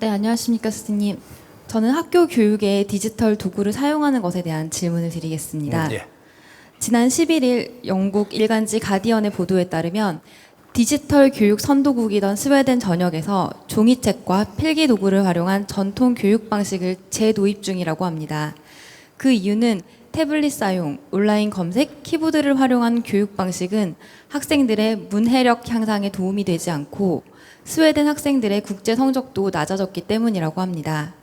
네, 안녕하십니까, 스님. 저는 학교 교육에 디지털 도구를 사용하는 것에 대한 질문을 드리겠습니다. 예. 지난 11일 영국 일간지 가디언의 보도에 따르면 디지털 교육 선도국이던 스웨덴 전역에서 종이책과 필기 도구를 활용한 전통 교육 방식을 재도입 중이라고 합니다. 그 이유는 태블릿 사용, 온라인 검색, 키보드를 활용한 교육 방식은 학생들의 문해력 향상에 도움이 되지 않고 스웨덴 학생들의 국제 성적도 낮아졌기 때문이라고 합니다.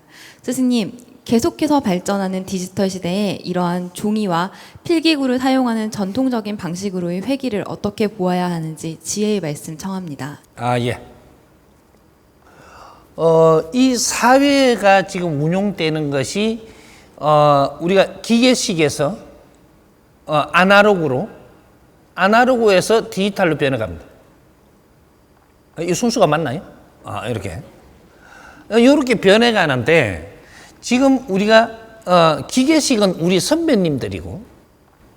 스승님, 계속해서 발전하는 디지털 시대에 이러한 종이와 필기구를 사용하는 전통적인 방식으로의 회귀를 어떻게 보아야 하는지 지혜의 말씀 청합니다. 예. 이 사회가 지금 운용되는 것이 우리가 기계식에서 아날로그에서 디지털로 변해갑니다. 이 순수가 맞나요? 이렇게 변해가는데 지금 우리가 기계식은 우리 선배님들이고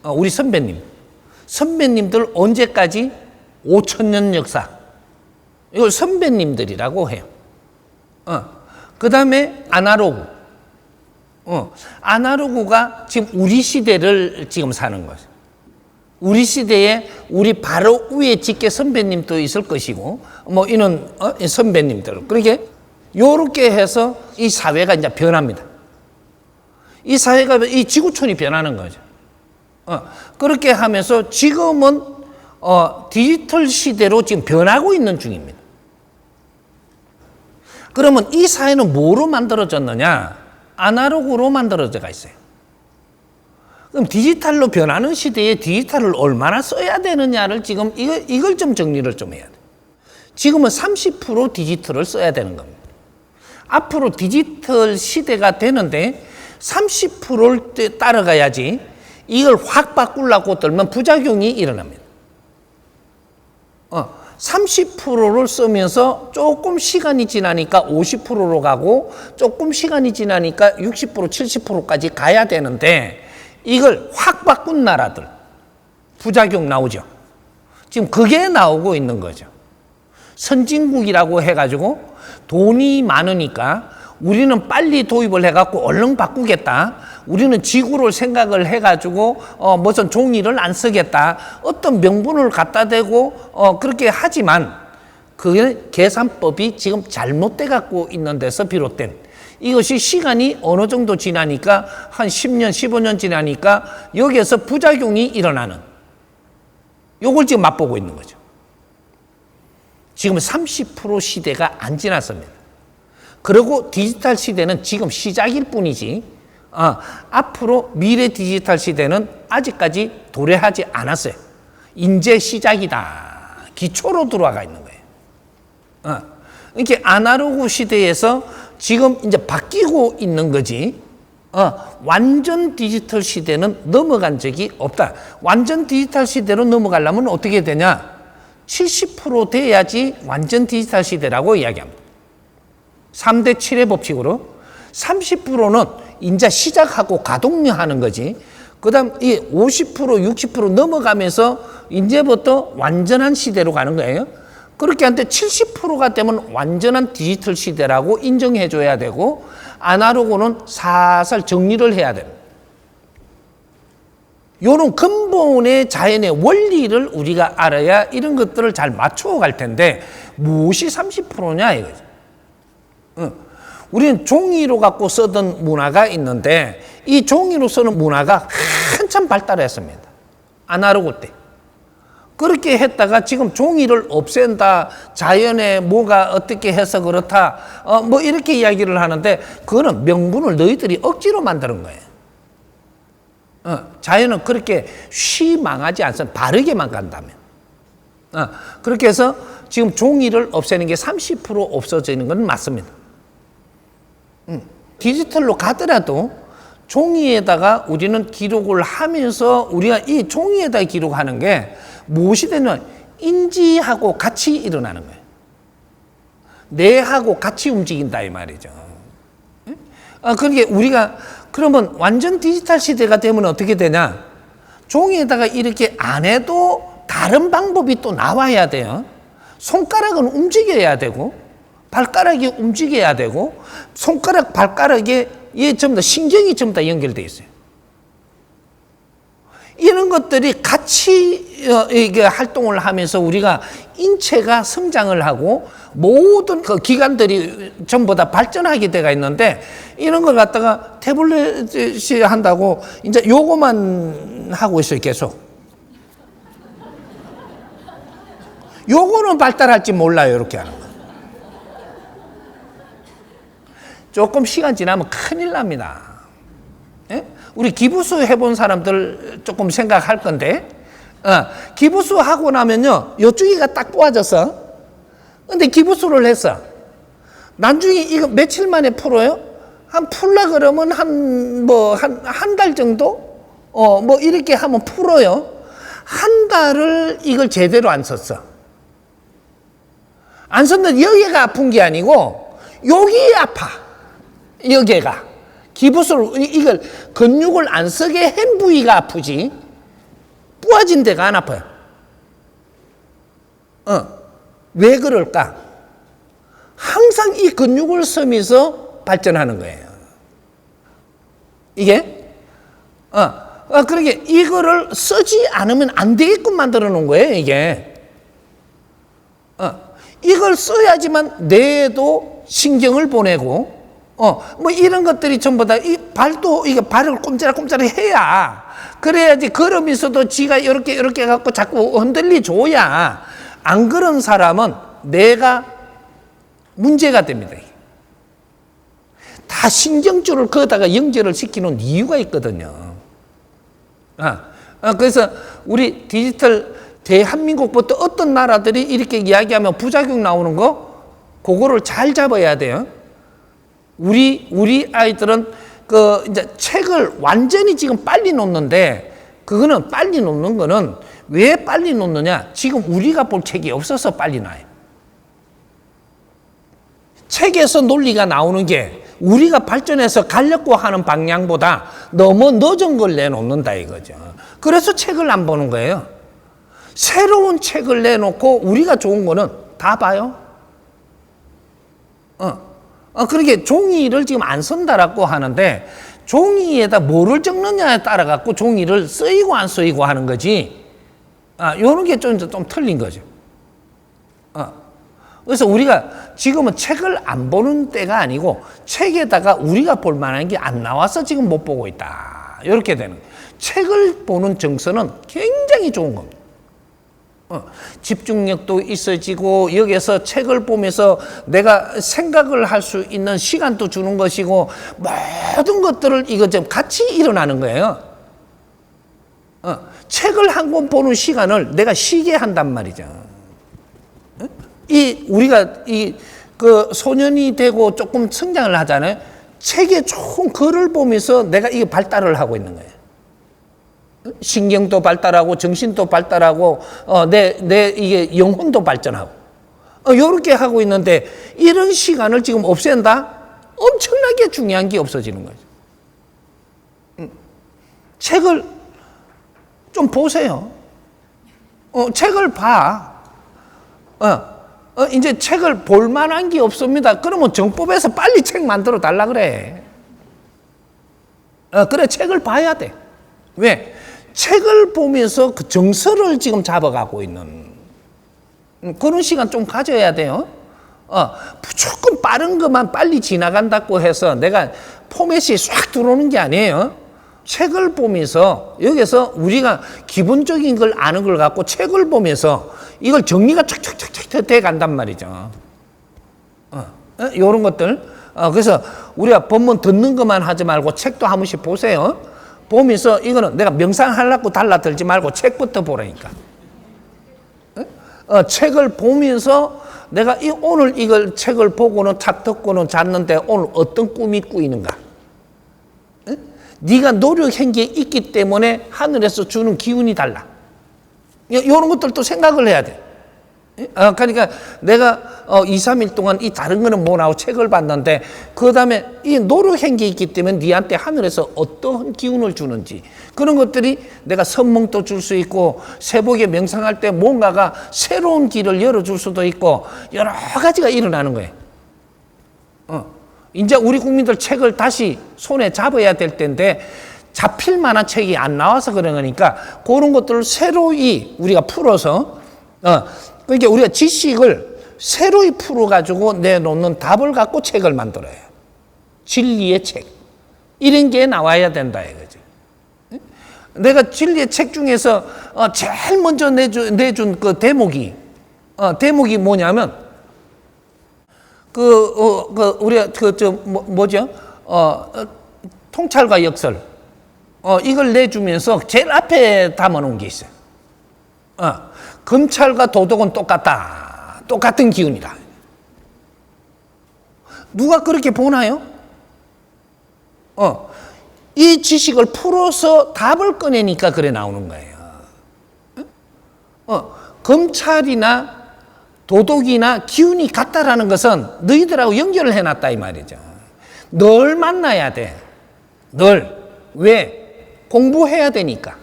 우리 선배님들 언제까지 5,000년 역사 이걸 선배님들이라고 해요. 그 다음에 아날로그가 지금 우리 시대를 지금 사는 거죠. 우리 시대에 우리 바로 위에 직계 선배님도 있을 것이고 이런 선배님들 그렇게 요렇게 해서 이 사회가 이제 변합니다. 이 사회가 이 지구촌이 변하는 거죠. 그렇게 하면서 지금은 디지털 시대로 지금 변하고 있는 중입니다. 그러면 이 사회는 뭐로 만들어졌느냐? 아날로그로 만들어져가 있어요. 그럼 디지털로 변하는 시대에 디지털을 얼마나 써야 되느냐를 지금 이걸 좀 정리를 좀 해야 돼요. 지금은 30% 디지털을 써야 되는 겁니다. 앞으로 디지털 시대가 되는데 30%를 따라가야지 이걸 확 바꾸려고 들면 부작용이 일어납니다. 30%를 쓰면서 조금 시간이 지나니까 50%로 가고 조금 시간이 지나니까 60%, 70%까지 가야 되는데 이걸 확 바꾼 나라들 부작용 나오죠. 지금 그게 나오고 있는 거죠. 선진국이라고 해가지고 돈이 많으니까 우리는 빨리 도입을 해갖고 얼른 바꾸겠다. 우리는 지구를 생각을 해가지고 무슨 종이를 안 쓰겠다. 어떤 명분을 갖다 대고 그렇게 하지만 그 계산법이 지금 잘못돼 갖고 있는 데서 비롯된 이것이 시간이 어느 정도 지나니까 한 10년, 15년 지나니까 여기에서 부작용이 일어나는 요걸 지금 맛보고 있는 거죠. 지금 30% 시대가 안 지났습니다. 그리고 디지털 시대는 지금 시작일 뿐이지 앞으로 미래 디지털 시대는 아직까지 도래하지 않았어요. 이제 시작이다. 기초로 들어가 있는 거예요. 이렇게 아날로그 시대에서 지금 이제 바뀌고 있는 거지. 완전 디지털 시대는 넘어간 적이 없다. 완전 디지털 시대로 넘어가려면 어떻게 되냐? 70% 돼야지 완전 디지털 시대라고 이야기합니다. 3대 7의 법칙으로 30%는 이제 시작하고 가동하는 거지. 그 다음 이 50%, 60% 넘어가면서 이제부터 완전한 시대로 가는 거예요. 그렇게 한데 70%가 되면 완전한 디지털 시대라고 인정해 줘야 되고 아날로그는 살살 정리를 해야 됩니다. 이런 근본의 자연의 원리를 우리가 알아야 이런 것들을 잘 맞춰 갈 텐데 무엇이 30%냐 이거죠. 우리는 종이로 갖고 쓰던 문화가 있는데 이 종이로 쓰는 문화가 한참 발달했습니다. 아날로그 때. 그렇게 했다가 지금 종이를 없앤다, 자연에 뭐가 어떻게 해서 그렇다, 이렇게 이야기를 하는데 그거는 명분을 너희들이 억지로 만드는 거예요. 자연은 그렇게 망하지 않습니다. 바르게만 간다면. 그렇게 해서 지금 종이를 없애는 게 30% 없어지는 건 맞습니다. 디지털로 가더라도 종이에다가 우리는 기록을 하면서 우리가 이 종이에다 기록하는 게 무엇이 되냐면 인지하고 같이 일어나는 거예요. 뇌하고 같이 움직인다 이 말이죠. 그러니까 우리가 그러면 완전 디지털 시대가 되면 어떻게 되냐? 종이에다가 이렇게 안 해도 다른 방법이 또 나와야 돼요. 손가락은 움직여야 되고 발가락이 움직여야 되고 손가락, 발가락에 전부 다 신경이 전부 다 연결돼 있어요. 이런 것들이 같이 이게 활동을 하면서 우리가 인체가 성장을 하고 모든 그 기관들이 전부 다 발전하게 돼가 있는데 이런 걸 갖다가 태블릿이 한다고 이제 요거만 하고 있어요, 계속. 요거는 발달할지 몰라요, 이렇게 하는 거. 조금 시간 지나면 큰일 납니다. 예? 우리 기부수 해본 사람들 조금 생각할 건데, 기부수 하고 나면요, 요쪽이가 딱 꼬아졌어. 근데 기부수를 했어. 나중에 이거 며칠 만에 풀어요? 한 풀라 그러면 한 달 정도? 뭐 이렇게 하면 풀어요. 한 달을 이걸 제대로 안 썼어. 안 썼는데 여기가 아픈 게 아니고, 여기 아파. 여기가. 기부수를, 이걸 근육을 안 쓰게 한 부위가 아프지, 부어진 데가 안 아파요. 왜 그럴까? 항상 이 근육을 쓰면서 발전하는 거예요. 이게, 그러게 이거를 쓰지 않으면 안 되게끔 만들어 놓은 거예요, 이게. 이걸 써야지만 뇌에도 신경을 보내고, 뭐 이런 것들이 전부 다 이 발도 이게 발을 꼼짝꼼짝 해야, 그래야지 걸으면서도 지가 이렇게 갖고 자꾸 흔들리 줘야. 안 그런 사람은 뇌가 문제가 됩니다. 다 신경줄을 거기다가 연결을 시키는 이유가 있거든요. 그래서 우리 디지털 대한민국부터 어떤 나라들이 이렇게 이야기하면 부작용 나오는 거, 그거를 잘 잡아야 돼요. 우리 아이들은 이제 책을 완전히 지금 빨리 놓는데, 그거는 빨리 놓는 거는 왜 빨리 놓느냐? 지금 우리가 볼 책이 없어서 빨리 나요. 책에서 논리가 나오는 게 우리가 발전해서 가려고 하는 방향보다 너무 늦은 걸 내놓는다 이거죠. 그래서 책을 안 보는 거예요. 새로운 책을 내놓고 우리가 좋은 거는 다 봐요. 그렇게 종이를 지금 안 쓴다라고 하는데, 종이에다 뭐를 적느냐에 따라 갖고 종이를 쓰이고 안 쓰이고 하는 거지. 요런 게 좀 틀린 거죠. 그래서 우리가 지금은 책을 안 보는 때가 아니고, 책에다가 우리가 볼 만한 게 안 나와서 지금 못 보고 있다. 이렇게 되는 거예요. 책을 보는 정서는 굉장히 좋은 겁니다. 집중력도 있어지고, 여기서 책을 보면서 내가 생각을 할 수 있는 시간도 주는 것이고, 모든 것들을 이거 좀 같이 일어나는 거예요. 책을 한 권 보는 시간을 내가 쉬게 한단 말이죠. 우리가 소년이 되고 조금 성장을 하잖아요. 책에 좋은 글을 보면서 내가 이게 발달을 하고 있는 거예요. 신경도 발달하고 정신도 발달하고 내 이게 영혼도 발전하고 이렇게 하고 있는데, 이런 시간을 지금 없앤다? 엄청나게 중요한 게 없어지는 거죠. 책을 좀 보세요. 책을 봐. 이제 책을 볼 만한 게 없습니다. 그러면 정법에서 빨리 책 만들어 달라 그래. 그래, 책을 봐야 돼. 왜? 책을 보면서 그 정서를 지금 잡아가고 있는 그런 시간 좀 가져야 돼요. 무조건 빠른 것만 빨리 지나간다고 해서 내가 포맷이 싹 들어오는 게 아니에요. 책을 보면서 여기서 우리가 기본적인 걸 아는 걸 갖고 책을 보면서 이걸 정리가 척척척척 돼 간단 말이죠. 이런 것들. 그래서 우리가 본문 듣는 것만 하지 말고 책도 한 번씩 보세요. 보면서 이거는 내가 명상하려고 달라들지 말고 책부터 보라니까. 책을 보면서 내가 오늘 이걸 책을 보고는 탁 듣고는 잤는데 오늘 어떤 꿈이 꾸이는가. 네가 노력한 게 있기 때문에 하늘에서 주는 기운이 달라. 이런 것들도 생각을 해야 돼. 그러니까 내가 2, 3일 동안 이 다른 거는 뭐 나오고 책을 봤는데, 그 다음에 이 노력한 게 있기 때문에 네한테 하늘에서 어떤 기운을 주는지, 그런 것들이 내가 선몽도 줄 수 있고, 새벽에 명상할 때 뭔가가 새로운 길을 열어줄 수도 있고, 여러 가지가 일어나는 거예요. 이제 우리 국민들 책을 다시 손에 잡아야 될 텐데 잡힐 만한 책이 안 나와서 그런 거니까 그런 것들을 새로이 우리가 풀어서 그러니까 우리가 지식을 새로이 풀어가지고 내놓는 답을 갖고 책을 만들어요. 진리의 책. 이런 게 나와야 된다 이거죠. 내가 진리의 책 중에서 제일 먼저 내준 그 대목이 뭐냐면 우리가 뭐죠? 통찰과 역설. 이걸 내주면서 제일 앞에 담아놓은 게 있어요. 검찰과 도덕은 똑같다. 똑같은 기운이다. 누가 그렇게 보나요? 이 지식을 풀어서 답을 꺼내니까 그래 나오는 거예요. 검찰이나 도덕이나 기운이 같다라는 것은 너희들하고 연결을 해놨다 이 말이죠. 널 만나야 돼. 널. 왜? 공부해야 되니까.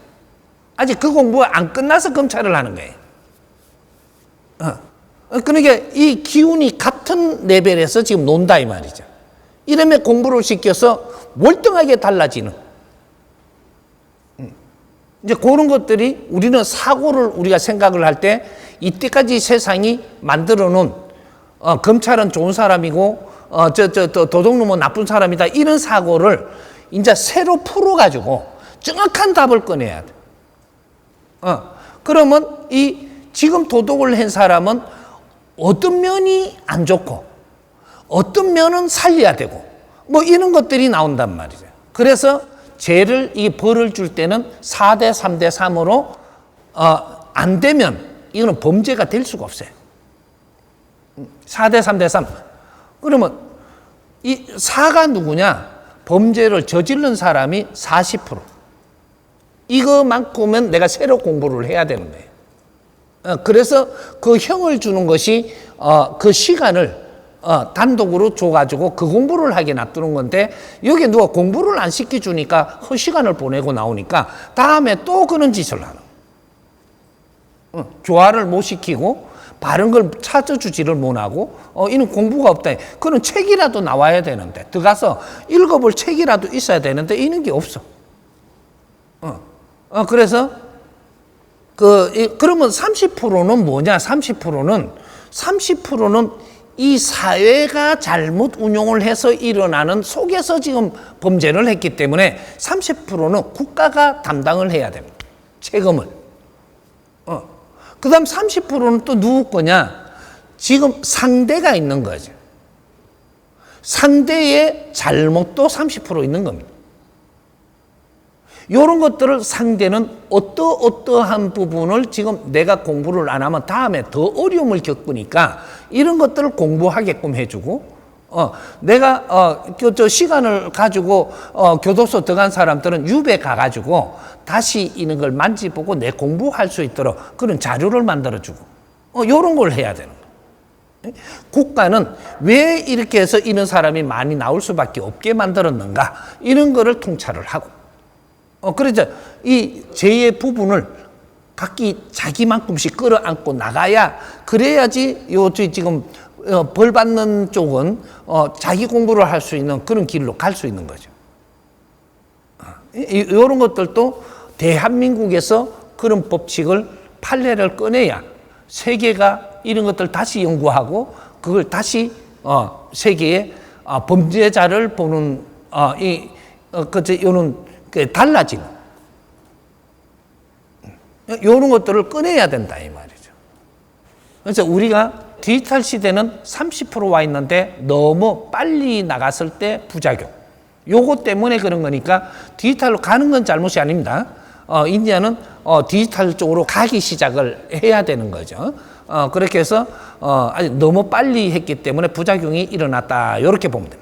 아직 그 공부가 안 끝나서 검찰을 하는 거예요. 그러니까 이 기운이 같은 레벨에서 지금 논다 이 말이죠. 이러면 공부를 시켜서 월등하게 달라지는. 이제 그런 것들이 우리는 사고를 우리가 생각을 할 때 이때까지 세상이 만들어 놓은 검찰은 좋은 사람이고 도둑놈은 나쁜 사람이다 이런 사고를 이제 새로 풀어가지고 정확한 답을 꺼내야 돼. 그러면 이 지금 도둑을 한 사람은 어떤 면이 안 좋고 어떤 면은 살려야 되고 뭐 이런 것들이 나온단 말이죠. 그래서 죄를 이 벌을 줄 때는 4대 3대 3으로 안 되면 이거는 범죄가 될 수가 없어요. 4대 3대 3. 그러면 이 4가 누구냐? 범죄를 저지른 사람이 40%. 이거만큼은 내가 새로 공부를 해야 되는 거예요. 그래서 그 형을 주는 것이 그 시간을 단독으로 줘가지고 그 공부를 하게 놔두는 건데 여기 누가 공부를 안 시켜주니까 허시간을 보내고 나오니까 다음에 또 그런 짓을 하는 교화를 못 시키고 바른 걸 찾아주지를 못하고 이는 공부가 없다. 그런 책이라도 나와야 되는데 들어가서 읽어볼 책이라도 있어야 되는데 이런 게 없어. 그래서 그러면 30%는 뭐냐? 30%는 이 사회가 잘못 운용을 해서 일어나는 속에서 지금 범죄를 했기 때문에 30%는 국가가 담당을 해야 됩니다. 책임을. 그 다음 30%는 또 누구 거냐? 지금 상대가 있는 거죠. 상대의 잘못도 30% 있는 겁니다. 이런 것들을 상대는 어떠한 부분을 지금 내가 공부를 안 하면 다음에 더 어려움을 겪으니까 이런 것들을 공부하게끔 해주고, 내가 시간을 가지고 교도소 들어간 사람들은 유배 가가지고 다시 이런 걸 만지보고 내 공부할 수 있도록 그런 자료를 만들어주고, 이런 걸 해야 되는 거예요. 국가는 왜 이렇게 해서 이런 사람이 많이 나올 수밖에 없게 만들었는가, 이런 거를 통찰을 하고, 그래서 이 죄의 부분을 각기 자기만큼씩 끌어안고 나가야, 그래야지 지금 벌 받는 쪽은 자기 공부를 할 수 있는 그런 길로 갈 수 있는 거죠. 이런 것들도 대한민국에서 그런 법칙을 판례를 꺼내야 세계가 이런 것들 다시 연구하고 그걸 다시 세계에 범죄자를 보는 요는 달라지는 이런 것들을 꺼내야 된다 이 말이죠. 그래서 우리가 디지털 시대는 30% 있는데 너무 빨리 나갔을 때 부작용, 요거 때문에 그런 거니까 디지털로 가는 건 잘못이 아닙니다. 인디아는 디지털 쪽으로 가기 시작을 해야 되는 거죠. 그렇게 해서 아직 너무 빨리 했기 때문에 부작용이 일어났다, 이렇게 보면 됩니다.